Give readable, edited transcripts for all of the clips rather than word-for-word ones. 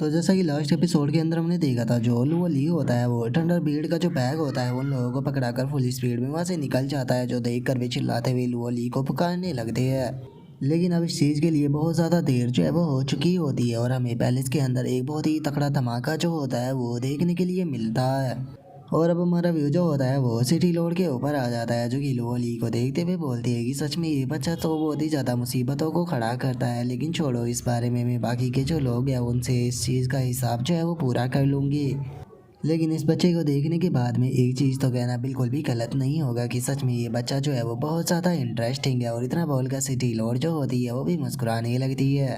तो जैसा कि लास्ट एपिसोड के अंदर हमने देखा था, जो वो ली होता है वो थंडर बीड का जो बैग होता है उन लोगों को पकड़ाकर फुल स्पीड में वहां से निकल जाता है, जो देख कर वे चिल्लाते हुए वो ली को पुकारने लगते हैं। लेकिन अब इस चीज़ के लिए बहुत ज़्यादा देर जो है वो हो चुकी होती है और हमें पैलेस के अंदर एक बहुत ही तगड़ा धमाका जो होता है वो देखने के लिए मिलता है। और अब हमारा व्यू जो होता है वो सिटी लॉर्ड के ऊपर आ जाता है, जो कि लो ली को देखते हुए बोलती है कि सच में ये बच्चा तो बहुत ही ज़्यादा मुसीबतों को खड़ा करता है, लेकिन छोड़ो इस बारे में, मैं बाकी के जो लोग हैं उनसे इस चीज़ का हिसाब जो है वो पूरा कर लूँगी। लेकिन इस बच्चे को देखने के बाद में एक चीज़ तो कहना बिल्कुल भी गलत नहीं होगा कि सच में ये बच्चा जो है वो बहुत ज़्यादा इंटरेस्टिंग है। और इतना बोलकर सिटी लॉर्ड जो होती है वो भी मुस्कुराने लगती है।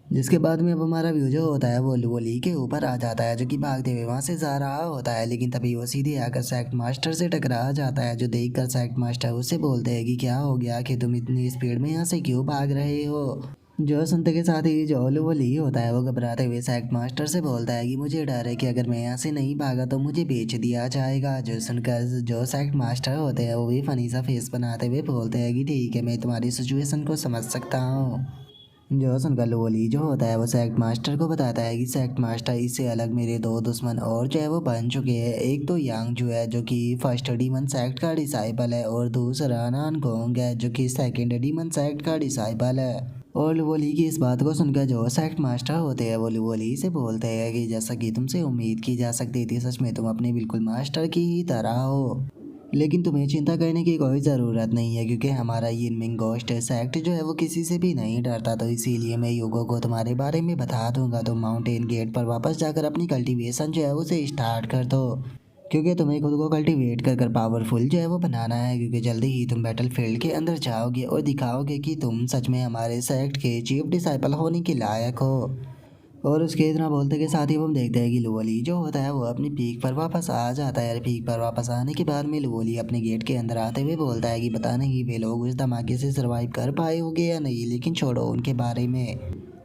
जिसके बाद में अब हमारा व्यू जो होता है वो ली के ऊपर आ जाता है, जो कि भागते हुए वहां से जा रहा होता है। लेकिन तभी वो सीधे आकर सेक्ट मास्टर से टकरा जाता है, जो देखकर सेक्ट मास्टर उससे बोलते हैं कि क्या हो गया कि तुम इतनी स्पीड में यहाँ से क्यों भाग रहे हो। जो सुनते के साथ ही जो वो ली होता है वो घबराते हुए सेक्ट मास्टर से बोलता है कि मुझे डर है कि अगर मैं यहाँ से नहीं भागा तो मुझे बेच दिया जाएगा। जो सुनकर जो सेक्ट मास्टर होते हैं वो भी फनी सा फेस बनाते हुए बोलते हैं कि ठीक है, मैं तुम्हारी सिचुएशन को समझ सकता हूँ। जो सुनकर लोली जो होता है वो सेक्ट मास्टर को बताता है कि सेक्ट मास्टर इससे अलग मेरे दो दुश्मन और जो है वो बन चुके हैं। एक तो यांग जो है जो कि फर्स्ट डीमन सेक्ट का डिसाइबल है, और दूसरा नान गोंग है जो कि सेकंड डीमन सेक्ट का डिसाइबल है। और लुवोली की इस बात को सुनकर जो सेक्ट मास्टर होते हैं वो लुवोली से बोलते हैं कि जैसा कि तुमसे उम्मीद की जा सकती थी, सच में तुम अपने बिल्कुल मास्टर की ही तरह हो। लेकिन तुम्हें चिंता करने की कोई ज़रूरत नहीं है, क्योंकि हमारा ये मिंग गोस्ट सेक्ट जो है वो किसी से भी नहीं डरता। तो इसीलिए मैं युगो को तुम्हारे बारे में बता दूंगा। तुम माउंटेन गेट पर वापस जाकर अपनी कल्टीवेशन जो है उसे स्टार्ट कर दो, क्योंकि तुम्हें खुद को कल्टीवेट कर कर पावरफुल जो है वो बनाना है। क्योंकि जल्दी ही तुम बैटल फील्ड के अंदर जाओगे और दिखाओगे कि तुम सच में हमारे सेक्ट के चीफ डिसाइपल होने के लायक हो। और उसके इतना बोलते के साथ ही हम देखते हैं कि लुवोली जो होता है वो अपनी पीक पर वापस आ जाता है। पीक पर वापस आने के बाद में लुवोली अपने गेट के अंदर आते हुए बोलता है कि पता नहीं वे लोग उस धमाके से सरवाइव कर पाए होंगे या नहीं, लेकिन छोड़ो उनके बारे में।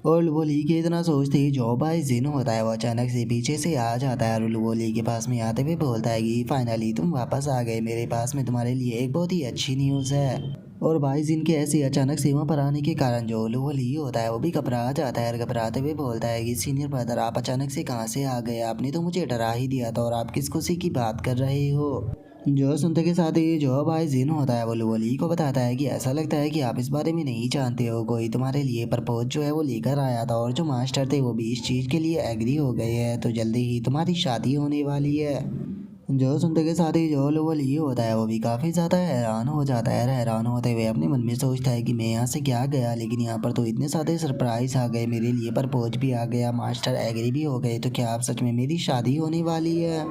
और लुवोली के इतना सोचते ही जो भाई जिन होता है वो अचानक से पीछे से आ जाता है और लुवोली के पास में आते हुए बोलता है कि फाइनली तुम वापस आ गए, मेरे पास में तुम्हारे लिए एक बहुत ही अच्छी न्यूज़ है। और भाई जिनके ऐसे अचानक सीमा पर आने के कारण जो लोली होता है वो भी घबरा जाता है और घबराते हुए बोलता है कि सीनियर ब्रदर आप अचानक से कहाँ से आ गए, आपने तो मुझे डरा ही दिया था और आप किस खुशी की बात कर रहे हो। जो सुनते के साथ ही जो भाई जिन होता है वो लोली को बताता है कि ऐसा लगता है कि आप इस बारे में नहीं जानते हो, कोई तुम्हारे लिए प्रपोज जो है वो लेकर आया था और जो मास्टर थे वो भी इस चीज़ के लिए एग्री हो गए हैं, तो जल्दी ही तुम्हारी शादी होने वाली है। जो सुनते के साथ ही जो लोवल ये होता है वो भी काफ़ी ज़्यादा हैरान हो जाता है। हैरान होते हुए अपने मन में सोचता है कि मैं यहाँ से क्या गया, लेकिन यहाँ पर तो इतने सारे सरप्राइज आ गए, मेरे लिए प्रपोज भी आ गया, मास्टर एग्री भी हो गए, तो क्या आप सच में मेरी शादी होने वाली है।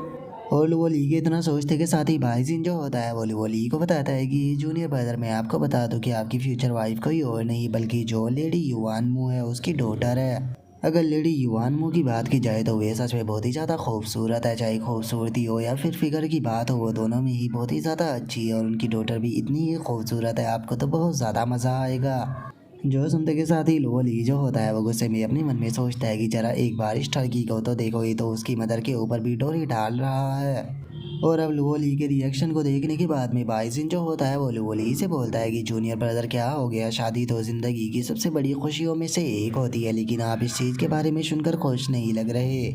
और लोवली के इतना सोचते के साथ ही भाईजिन जो होता है वो लोवली को बताता है कि जूनियर ब्रदर मैं आपको बता दूं कि आपकी फ्यूचर वाइफ कोई और नहीं बल्कि जो लेडी युवान मू है उसकी डॉटर है। अगर लेडी युवान मू की बात की जाए तो वे सच में बहुत ही ज़्यादा खूबसूरत है, चाहे खूबसूरती हो या फिर फिगर की बात हो, वो दोनों में ही बहुत ही ज़्यादा अच्छी है। और उनकी डॉटर भी इतनी ही खूबसूरत है, आपको तो बहुत ज़्यादा मज़ा आएगा। जो सुनते के साथ ही लोली जो होता है वो गुस्से में अपने मन में सोचता है कि जरा एक बार इस टर्की को तो देखो, ये तो उसकी मदर के ऊपर भी डोरी डाल रहा है। और अब लोली के रिएक्शन को देखने के बाद में बाइजिन जो होता है वो लोली से बोलता है कि जूनियर ब्रदर क्या हो गया, शादी तो ज़िंदगी की सबसे बड़ी खुशियों में से एक होती है, लेकिन आप इस चीज़ के बारे में सुनकर खुश नहीं लग रहे।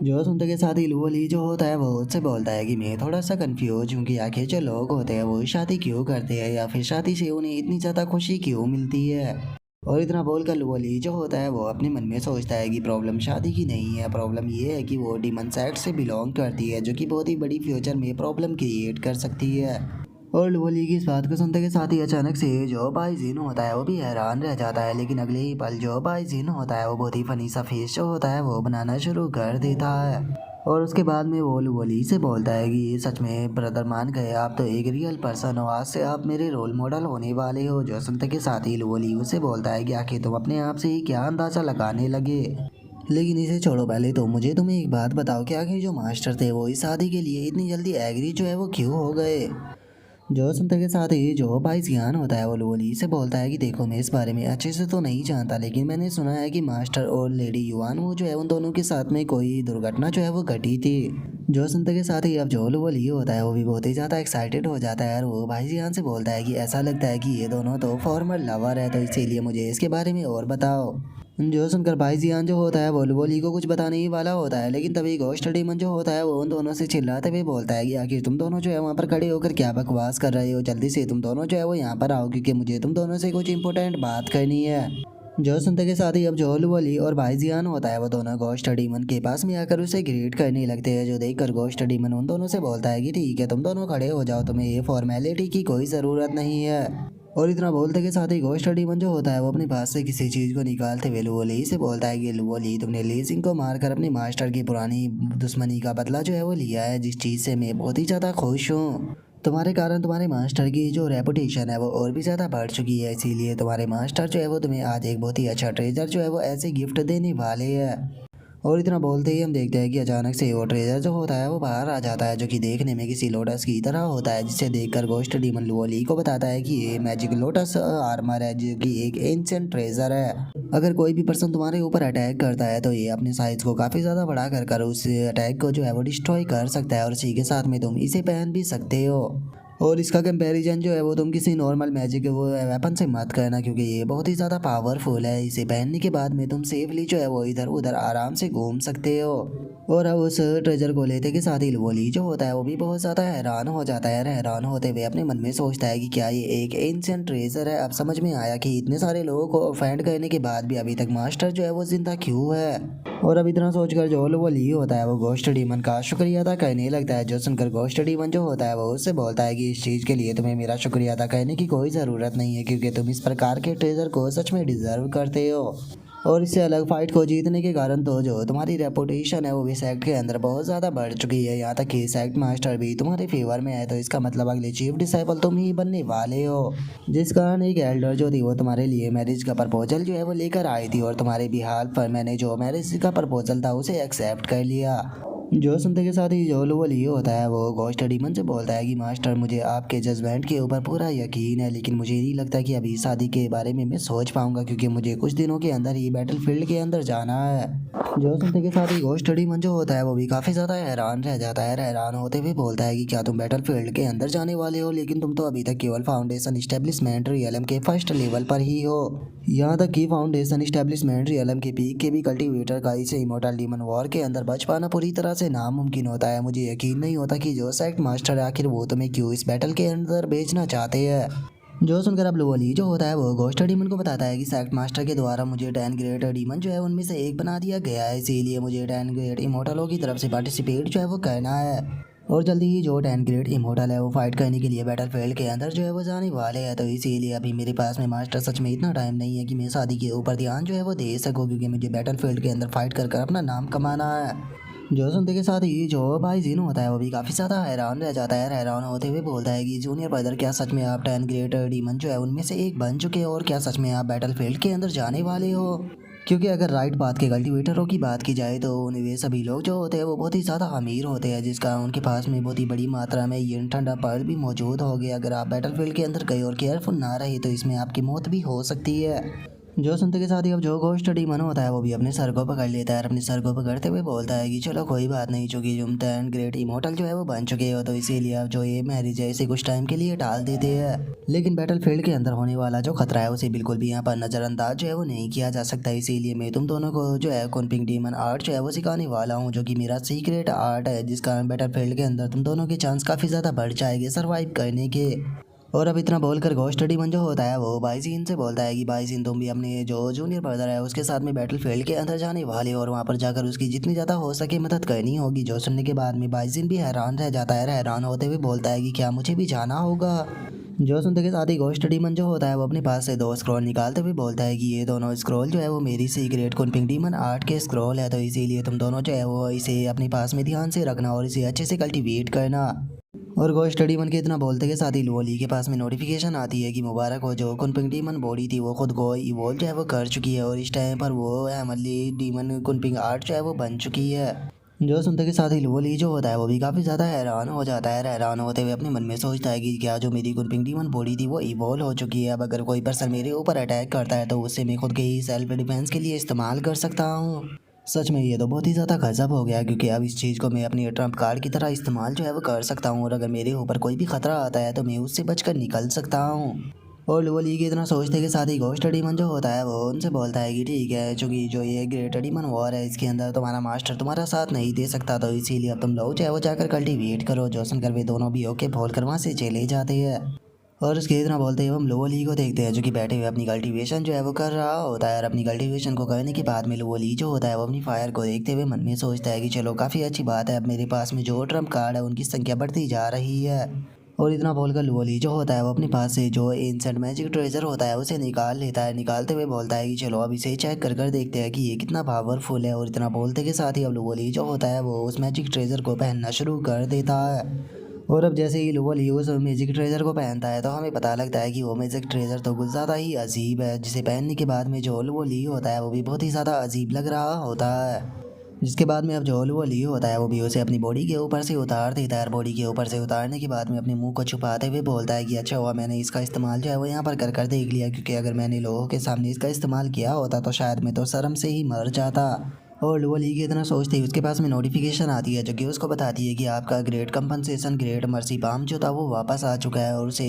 जो सुनते के साथ ही लोली जो होता है वो उससे बोलता है कि मैं थोड़ा सा कंफ्यूज हूँ कि आखिर जो लोग होते हैं वो शादी क्यों करते हैं, या फिर शादी से उन्हें इतनी ज़्यादा खुशी क्यों मिलती है। और इतना बोलकर लोली जो होता है वो अपने मन में सोचता है कि प्रॉब्लम शादी की नहीं है, प्रॉब्लम ये है कि वो डीमन सेक्ट से बिलोंग करती है, जो कि बहुत ही बड़ी फ्यूचर में प्रॉब्लम क्रिएट कर सकती है। और लोली की इस बात को सुनते के साथ ही अचानक से जो भाई जिन होता है वो भी हैरान रह जाता है, लेकिन अगले ही पल जो भाई जिन होता है वो बहुत ही फनी सा फेस जो होता है वो बनाना शुरू कर देता है। और उसके बाद में वो लोली से बोलता है कि सच में ब्रदर मान गए, आप तो एक रियल पर्सन हो, आज से आप मेरे रोल मॉडल होने वाले हो। जो सुनते के साथ ही लोली उसे बोलता है कि आखिर तुम अपने आप से ही क्या अंदाज़ा लगाने लगे। लेकिन इसे छोड़ो, पहले तो मुझे तुम्हें एक बात बताओ कि आखिर जो मास्टर थे वो इस शादी के लिए इतनी जल्दी एग्री जो है वो क्यों हो गए। जो सुनते के साथ ही जो भाई जियान होता है वो लोली से बोलता है कि देखो मैं इस बारे में अच्छे से तो नहीं जानता, लेकिन मैंने सुना है कि मास्टर और लेडी युवान वो जो है उन दोनों के साथ में कोई दुर्घटना जो है वो घटी थी। जो सुनते के साथ ही अब जो लोली होता है वो भी बहुत ही ज़्यादा एक्साइटेड हो जाता है और वो भाई जियान से बोलता है कि ऐसा लगता है कि ये दोनों तो फॉर्मर लवर है, तो इसीलिए मुझे इसके बारे में और बताओ। जो सुनकर भाई जियान जो होता है वो ली को कुछ बताने ही वाला होता है, लेकिन तभी घोस्ट डीमन जो होता है वो उन दोनों से चिल्लाते हुए बोलता है कि आखिर तुम दोनों जो है वहाँ पर खड़े होकर क्या बकवास कर रहे हो, जल्दी से तुम दोनों जो है वो यहाँ पर आओ क्योंकि मुझे तुम दोनों से कुछ इंपॉर्टेंट बात करनी है। जो सुनते के साथ ही अब जोल वली और भाई जियान होता है वो दोनों घोस्ट डीमन के पास में आकर उसे ग्रीट करने लगते हैं। जो देखकर घोस्ट डीमन उन दोनों से बोलता है कि ठीक है तुम दोनों खड़े हो जाओ, तुम्हें ये फॉर्मेलिटी की कोई ज़रूरत नहीं है। और इतना बोलते के साथ ही घोस्ट डीमन जो होता है वो अपने पास से किसी चीज़ को निकालते हुए लुओली से बोलता है कि लुओली तुमने ली सिंह को मारकर अपने मास्टर की पुरानी दुश्मनी का बदला जो है वो लिया है, जिस चीज़ से मैं बहुत ही ज़्यादा खुश हूँ। तुम्हारे कारण तुम्हारे मास्टर की जो रेपुटेशन है वो और भी ज़्यादा बढ़ चुकी है, इसीलिए तुम्हारे मास्टर जो है वो तुम्हें आज एक बहुत ही अच्छा ट्रेजर जो है वो ऐसे गिफ्ट देने वाले हैं। और इतना बोलते ही हम देखते हैं कि अचानक से वो ट्रेजर जो होता है वो बाहर आ जाता है, जो कि देखने में किसी लोटस की तरह होता है, जिसे देखकर घोस्ट डीमन लुओली को बताता है कि ये मैजिक लोटस आर्मर है, जो कि एक एंशिएंट ट्रेजर है। अगर कोई भी पर्सन तुम्हारे ऊपर अटैक करता है तो ये अपने साइज को काफ़ी ज़्यादा बढ़ा कर उस अटैक को जो है वो डिस्ट्रॉय कर सकता है, और इसी के साथ में तुम इसे पहन भी सकते हो। और इसका कंपैरिजन जो है वो तुम किसी नॉर्मल मैजिक वो वेपन से मत करना, क्योंकि ये बहुत ही ज़्यादा पावरफुल है। इसे पहनने के बाद में तुम सेफली जो है वो इधर उधर आराम से घूम सकते हो। और अब उस ट्रेजर को लेते के साथ ही लुओली जो होता है वो भी बहुत ज़्यादा हैरान हो जाता है। हैरान होते हुए अपने मन में सोचता है कि क्या ये एक एंशिएंट ट्रेजर है। अब समझ में आया कि इतने सारे लोगों को ऑफेंड करने के बाद भी अभी तक मास्टर जो है वो जिंदा क्यों है। और अब इतना सोचकर जो लुओली होता है वो घोस्ट डीमन का शुक्रिया अदा करने लगता है। जो सुनकर घोस्ट डीमन जो होता है वो उससे बोलता है कि इस चीज़ के लिए तुम्हें मेरा शुक्रिया अदा करने की कोई ज़रूरत नहीं है, क्योंकि तुम इस प्रकार के ट्रेजर को सच में डिजर्व करते हो। और इससे अलग फाइट को जीतने के कारण तो जो तुम्हारी रेपुटेशन है वो इस एक्ट के अंदर बहुत ज़्यादा बढ़ चुकी है, यहाँ तक कि इस एक्ट मास्टर भी तुम्हारे फेवर में है, तो इसका मतलब अगले चीफ डिसाइपल तुम ही बनने वाले हो। जिस कारण एक एल्डर जो थी वो तुम्हारे लिए मैरिज का प्रपोजल जो है वो लेकर आई थी, और तुम्हारे बिहार पर मैंने जो मैरिज का प्रपोजल था उसे एक्सेप्ट कर लिया। जो सुनते के साथ ही जो लुओली होता है वो घोस्ट डीमन से बोलता है कि मास्टर मुझे आपके जजमेंट के ऊपर पूरा यकीन है, लेकिन मुझे नहीं लगता कि अभी शादी के बारे में मैं सोच पाऊंगा, क्योंकि मुझे कुछ दिनों के अंदर ही बैटलफील्ड के अंदर जाना है। जो सुनते के साथ ही घोस्ट डीमन जो होता है वो भी काफ़ी ज़्यादा हैरान रह जाता है। हैरान होते हुए बोलता है कि क्या तुम बैटलफील्ड के अंदर जाने वाले हो, लेकिन तुम तो अभी तक केवल फाउंडेशन इस्टेब्लिशमेंट रियलम के फर्स्ट लेवल पर ही हो। यहाँ तक कि फाउंडेशन इस्टेब्लिशमेंट रियलम के पीक के भी कल्टीवेटर का इसे इमोर्टल डीमन वॉर के अंदर बच पाना पूरी तरह से नामुमकिन होता है। मुझे यकीन नहीं होता कि जो सेक्ट मास्टर है आखिर वो तुम्हें क्यों इस बैटल के अंदर भेजना चाहते हैं। जो सुनकर अब लुओली जो होता है वो घोस्ट डीमन को बताता है कि सेक्ट मास्टर के द्वारा मुझे 10 ग्रेट डीमन जो है उनमें से एक बना दिया गया है, इसीलिए मुझे 10 ग्रेट इमोर्टलों की तरफ से पार्टिसिपेट जो है वो करना है। और जल्दी ही जो 10 ग्रेट इमोर्टल है वो फाइट करने के लिए बैटलफील्ड के अंदर जो है वो जाने वाले हैं, तो इसीलिए अभी मेरे पास में मास्टर सच में इतना टाइम नहीं है कि मैं शादी के ऊपर ध्यान जो है वो दे सकूँ, क्योंकि मुझे बैटलफील्ड के अंदर फाइट कर अपना नाम कमाना है। जो सुनते के साथ ही जो भाई जीन होता है वो भी काफ़ी ज़्यादा हैरान रह जाता है। हैरान होते हुए बोलता है कि जूनियर ब्रदर क्या सच में आप 10 ग्रेट डीमन जो है उनमें से एक बन चुके हो, और क्या सच में आप बैटलफील्ड के अंदर जाने वाले हो। क्योंकि अगर राइट पाथ के कल्टीवेटरों की बात की जाए तो उन्हें वे सभी लोग जो होते हैं वो बहुत ही ज़्यादा अमीर होते हैं, जिसका उनके पास में बहुत ही बड़ी मात्रा में ये ठंडा पर्ल भी मौजूद हो गया। अगर आप बैटलफील्ड के अंदर गए और केयरफुल ना रहे तो इसमें आपकी मौत भी हो सकती है। जो सुनते के साथ ही अब जो घोस्ट डीमन होता है वो भी अपने सर को पकड़ लेता है, और अपने सर को पकड़ते हुए बोलता है कि चलो कोई बात नहीं, चूंकि तुम 10 ग्रेट इमोर्टल जो है वो बन चुके हो, तो इसीलिए अब जो ये मैरिज है इसे कुछ टाइम के लिए टाल देते हैं। लेकिन बैटलफील्ड के अंदर होने वाला जो खतरा है उसे बिल्कुल भी यहाँ पर नज़रअंदाज जो है वो नहीं किया जा सकता, इसीलिए मैं तुम दोनों को जो है कुनपिंग डीमन आर्ट जो है वो सिखाने वाला हूँ, जो कि मेरा सीक्रेट आर्ट है, जिस कारण बैटलफील्ड के अंदर तुम दोनों के चांस काफ़ी ज़्यादा बढ़ जाएंगे सर्वाइव करने के। और अब इतना बोलकर घोस्ट डीमन जो होता है वो बाइजीन से बोलता है कि बाइजीन तुम भी अपने जो जूनियर ब्रदर है उसके साथ में बैटलफील्ड के अंदर जाने वाले हो, और वहाँ पर जाकर उसकी जितनी ज़्यादा हो सके मदद करनी होगी। जो सुनने के बाद में बाइजीन भी हैरान रह जाता है। हैरान होते हुए बोलता है कि क्या मुझे भी जाना होगा। जो सुनते के साथ ही घोस्ट डीमन जो होता है वो अपने पास से 2 स्क्रॉल निकालते हुए बोलता है कि ये दोनों स्क्रॉल जो है वो मेरी सीक्रेट कुनपिंग डीमन आर्ट के स्क्रॉल है, तो इसीलिए तुम दोनों जो है वो इसे अपने पास में ध्यान से रखना और इसे अच्छे से कल्टीवेट करना। और घोस्ट डीमन के इतना बोलते के साथ ही लुओली के पास में नोटिफिकेशन आती है कि मुबारक हो, जो कुनपिंग डीमन बॉडी थी वो खुद को इवोल्व जो है वो कर चुकी है, और इस टाइम पर वो एमली डीमन कुनपिंग आर्ट जो है वो बन चुकी है। जो सुनते के साथ ही लुओली जो होता है वो भी काफ़ी ज़्यादा हैरान हो जाता है। हैरान होते हुए अपने मन में सोचता है कि क्या जो मेरी कुनपिंग डीमन बॉडी थी वो इवॉल्व हो चुकी है। अब अगर कोई पर्सन मेरे ऊपर अटैक करता है तो उससे मैं खुद के ही सेल्फ डिफेंस के लिए इस्तेमाल कर सकता हूँ। सच में ये तो बहुत ही ज़्यादा गजब हो गया, क्योंकि अब इस चीज़ को मैं अपनी ट्रम्प कार्ड की तरह इस्तेमाल जो है वो कर सकता हूँ, और अगर मेरे ऊपर कोई भी खतरा आता है तो मैं उससे बचकर निकल सकता हूँ। और वो ली के इतना सोचते के साथ ही घोस्ट डीमन जो होता है वो उनसे बोलता है कि ठीक है, चूंकि जो ये ग्रेट डीमन वॉर है इसके अंदर तुम्हारा मास्टर तुम्हारा साथ नहीं दे सकता, तो इसीलिए अब तुम लोग चाहे वो जाकर कल्टीवेट करो। जो सुनकर वे दोनों भी ओके बोल कर वहाँ से चले जाते हैं। और उसके इतना बोलते हैं हम लोवली को देखते हैं जो कि बैठे हुए अपनी कल्टीवेशन जो है वो कर रहा होता है। और अपनी कल्टीवेशन को करने के बाद में लोवली जो होता है वो अपनी फायर को देखते हुए मन में सोचता है कि चलो काफ़ी अच्छी बात है, अब मेरे पास में जो ट्रम्प कार्ड है उनकी संख्या बढ़ती जा रही है। और इतना बोलकर लोवली जो होता है वो अपने पास से जो एंसेंट मैजिक ट्रेजर होता है उसे निकाल लेता है। निकालते हुए बोलता है कि चलो अब इसे चेक कर कर देखते हैं कि ये कितना पावरफुल है। और इतना बोलते के साथ ही अब लोवली जो होता है वो उस मैजिक ट्रेजर को पहनना शुरू कर देता है। और अब जैसे ही लोवली उस मैजिक ट्रेजर को पहनता है तो हमें पता लगता है कि वो मैजिक ट्रेजर तो कुछ ज़्यादा ही अजीब है, जिसे पहनने के बाद में जो लोवली होता है वो भी बहुत ही ज़्यादा अजीब लग रहा होता है। जिसके बाद में अब जो लोवली होता है वो भी उसे अपनी बॉडी के ऊपर से उतार देता है। बॉडी के ऊपर से उतारने के बाद में अपने मुंह को छुपाते हुए बोलता है कि अच्छा हुआ मैंने इसका इस्तेमाल जो है वो यहाँ पर कर कर देख लिया, क्योंकि अगर मैंने लोगों के सामने इसका इस्तेमाल किया होता तो शायद मैं तो शर्म से ही मर जाता। और लोवली की इतना सोचते ही उसके पास में नोटिफिकेशन आती है जो कि उसको बताती है कि आपका great compensation great mercy palm जो था वो वापस आ चुका है। और उसे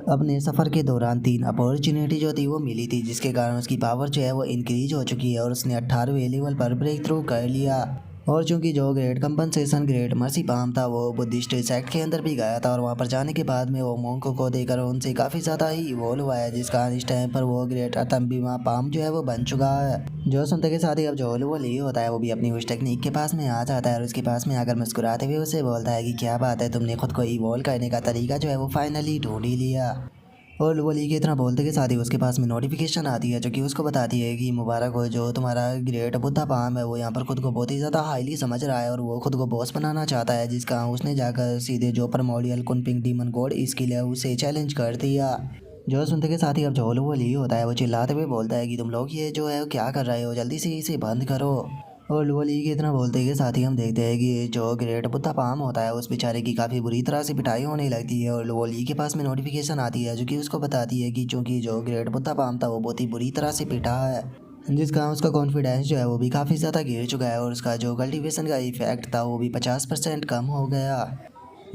अपने सफ़र के दौरान 3 अपॉर्चुनिटी जो थी वो मिली थी, जिसके कारण उसकी पावर जो है वो इंक्रीज हो चुकी है और उसने 18वें लेवल पर ब्रेक थ्रू कर लिया। और चूंकि जो great compensation great mercy palm था वो बुद्धिस्ट सेक्ट के अंदर भी गया था, और वहाँ पर जाने के बाद में वो मोंको को देकर उनसे काफ़ी ज़्यादा ही इवॉल्व हुआ है, जिस कारण इस टाइम पर वो ग्रेट अतम्बिमा पाम जो है वो बन चुका है। जो सुनते के साथ ही अब जो वो ली होता है वो भी अपनी उस टेक्निक के पास में आ जाता है और उसके पास में आकर मुस्कुराते हुए उसे बोलता है कि क्या बात है, तुमने खुद को इवॉल्व करने का तरीका जो है वो फाइनली ढूंढ ही लिया। और वो ली के इतना बोलते के साथ ही उसके पास में नोटिफिकेशन आती है जो कि उसको बताती है कि मुबारक हो, जो तुम्हारा ग्रेट बुद्धा पाम है वो यहाँ पर खुद को बहुत ही ज़्यादा हाईली समझ रहा है और वो खुद को बॉस बनाना चाहता है, जिसका उसने जाकर सीधे जो परमोडियल कुनपिंग डीमन गॉड स्किल है उसे चैलेंज कर दिया। जो सुनते के साथ ही अब जो वो ली होता है वो चिल्लाते हुए बोलता है कि तुम लोग ये जो है वो क्या कर रहे हो, जल्दी से इसे बंद करो। और लोवली के इतना बोलते के साथ ही हम देखते हैं कि जो ग्रेट बुद्धा पाम होता है उस बेचारे की काफ़ी बुरी तरह से पिटाई होने लगती है। और लोवली के पास में नोटिफिकेशन आती है जो कि उसको बताती है कि चूंकि जो ग्रेट बुद्धा पाम था वो बहुत ही बुरी तरह से पिटा है, जिसका उसका कॉन्फिडेंस जो है वो भी काफ़ी ज़्यादा गिर चुका है और उसका जो कल्टीवेशन का इफेक्ट था वो भी 50% कम हो गया।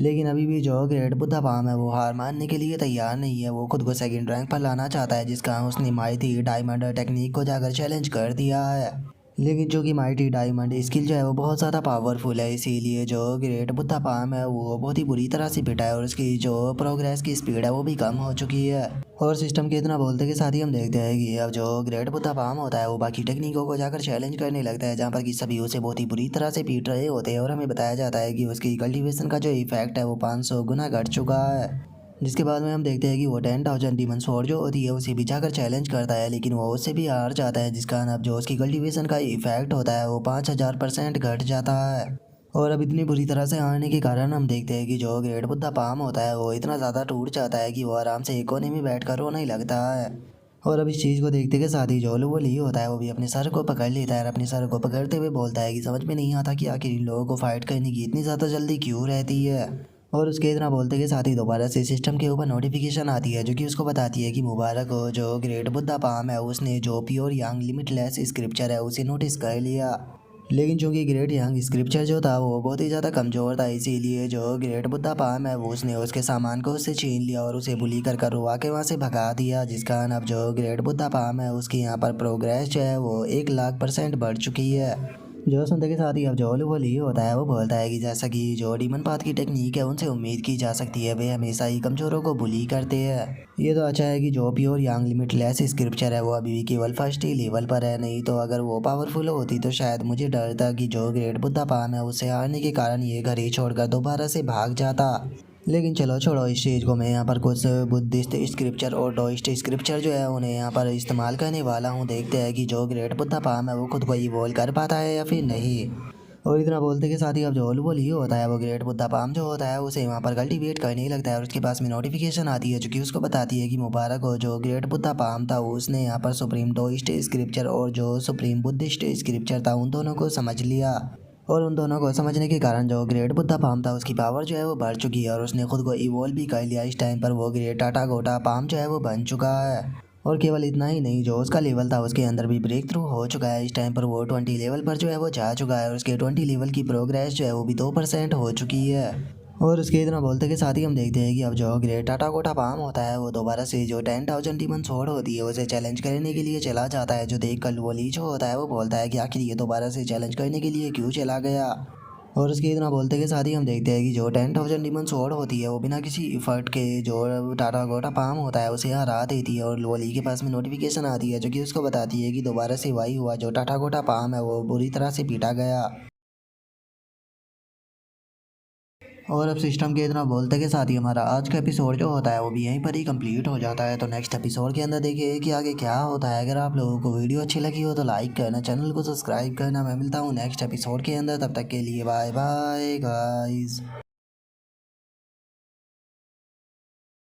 लेकिन अभी भी जो ग्रेट बुद्धा पाम है वो हार मानने के लिए तैयार नहीं है। वो खुद को सेकंड रैंक पर लाना चाहता है, जिसका उसने माइटी डायमंड टेक्निक को जाकर चैलेंज कर दिया है। लेकिन जो कि माइटी डायमंड स्किल जो है वो बहुत ज़्यादा पावरफुल है, इसीलिए जो ग्रेट बुद्धा पाम है वो बहुत ही बुरी तरह से पिटा है और उसकी जो प्रोग्रेस की स्पीड है वो भी कम हो चुकी है। और सिस्टम के इतना बोलते के साथ ही हम देखते हैं कि अब जो ग्रेट बुद्धा पाम होता है वो बाकी टेक्निकों को जाकर चैलेंज करने लगता है, जहाँ पर कि सभी उसे बहुत ही बुरी तरह से पीट रहे होते हैं। और हमें बताया जाता है कि उसकी कल्टीवेशन का जो इफेक्ट है वो 500 गुना घट चुका है। जिसके बाद में हम देखते हैं कि वो 10,000 डीमन स्वॉर्ड जो होती है उसे भी जाकर चैलेंज करता है, लेकिन वो उससे भी हार जाता है, जिस कारण अब जो उसकी कल्टीवेशन का इफेक्ट होता है वो 5000% घट जाता है। और अब इतनी बुरी तरह से हारने के कारण हम देखते हैं कि जो ग्रेट बुद्धा पाम होता है वो इतना ज़्यादा टूट जाता है कि वो आराम से एक कोने में बैठ कर रोने लगता है। और अब इस चीज़ को देखते के साथ ही जो वो ली होता है वो भी अपने सर को पकड़ लेता है और अपने सर को पकड़ते हुए बोलता है कि समझ में नहीं आता कि आखिर इन लोगों को फाइट करने की इतनी ज़्यादा जल्दी क्यों रहती है। और उसके इतना बोलते के साथ ही दोबारा से सिस्टम के ऊपर नोटिफिकेशन आती है जो कि उसको बताती है कि मुबारक हो, जो ग्रेट बुद्धा पाम है उसने जो प्योर यंग लिमिटलेस स्क्रिप्चर है उसे नोटिस कर लिया। लेकिन चूंकि ग्रेट यंग स्क्रिप्चर जो था वो बहुत ही ज़्यादा कमज़ोर था, इसीलिए जो ग्रेट बुद्धा पाम है वो उसने उसके सामान को उससे छीन लिया और उसे बुली कर कर रुआ के वहाँ से भगा दिया, जिस कारण अब जो ग्रेट बुद्धा पाम है उसकी यहाँ पर प्रोग्रेस जो है वो 1,00,000% बढ़ चुकी है। जो सुनते के साथ ही अब जो वो ली होता है वो बोलता है कि जैसा कि जो डीमन पाथ की टेक्निक है उनसे उम्मीद की जा सकती है, वे हमेशा ही कमजोरों को बुली करते हैं। ये तो अच्छा है कि जो प्योर यंग लिमिटलेस स्क्रिप्चर है वो अभी भी केवल फर्स्ट ही लेवल पर है, नहीं तो अगर वो पावरफुल होती तो शायद मुझे डर था कि जो ग्रेट बुद्धा पाम है उसे हारने के कारण ये घर ही छोड़कर दोबारा से भाग जाता। लेकिन चलो छोड़ो इस चीज़ को, मैं यहाँ पर कुछ बुद्धिस्ट स्क्रिप्चर और डोइस्ट स्क्रिप्चर जो है उन्हें यहाँ पर इस्तेमाल करने वाला हूँ। देखते हैं कि जो ग्रेट बुद्धा पाम है वो खुद को इवॉल्व कर पाता है या फिर नहीं। और इतना बोलते के साथ ही अब जो वो लियो होता है वो ग्रेट बुद्धा पाम जो होता है उसे वहाँ पर कल्टीवेट करने लगता है और उसके पास में नोटिफिकेशन आती है जो कि उसको बताती है कि मुबारक हो, जो ग्रेट बुद्धा पाम था उसने यहाँ पर सुप्रीम डोइस्ट स्क्रिप्चर और जो सुप्रीम बुद्धिस्ट स्क्रिप्चर था उन दोनों को समझ लिया। और उन दोनों को समझने के कारण जो ग्रेट बुद्धा पाम था उसकी पावर जो है वो बढ़ चुकी है और उसने खुद को इवॉल्व भी कर लिया। इस टाइम पर वो ग्रेट टाटा गोटा पाम जो है वो बन चुका है। और केवल इतना ही नहीं, जो उसका लेवल था उसके अंदर भी ब्रेक थ्रू हो चुका है। इस टाइम पर वो 20 लेवल पर जो है वो जा चुका है और उसके 20 लेवल की प्रोग्रेस जो है वो भी 2% हो चुकी है। और उसके इतना बोलते के साथ ही हम देखते हैं कि अब जो ग्रेट टाटा कोटा पाम होता है वो दोबारा से जो 10,000 डीमन स्वॉर्ड होती है उसे चैलेंज करने के लिए चला जाता है, जो देख कर वो लीच होता है वो बोलता है कि आखिर ये दोबारा से चैलेंज करने के लिए क्यों चला गया। और उसके इतना बोलते के साथ ही हम देखते हैं कि जो 10,000 डीमन स्वॉर्ड होती है वो बिना किसी इफर्ट के जो टाटा कोटा पाम होता है उसे हरा देती है, और वली के पास में नोटिफिकेशन आती है जो कि उसको बताती है कि दोबारा से वही हुआ, जो टाटा कोटा पाम है वो बुरी तरह से पीटा गया। और अब सिस्टम के इतना बोलते के साथ ही हमारा आज का एपिसोड जो होता है वो भी यहीं पर ही कंप्लीट हो जाता है। तो नेक्स्ट एपिसोड के अंदर देखिए कि आगे क्या होता है। अगर आप लोगों को वीडियो अच्छी लगी हो तो लाइक करना, चैनल को सब्सक्राइब करना। मैं मिलता हूँ नेक्स्ट एपिसोड के अंदर, तब तक के लिए बाय बाय गाइस।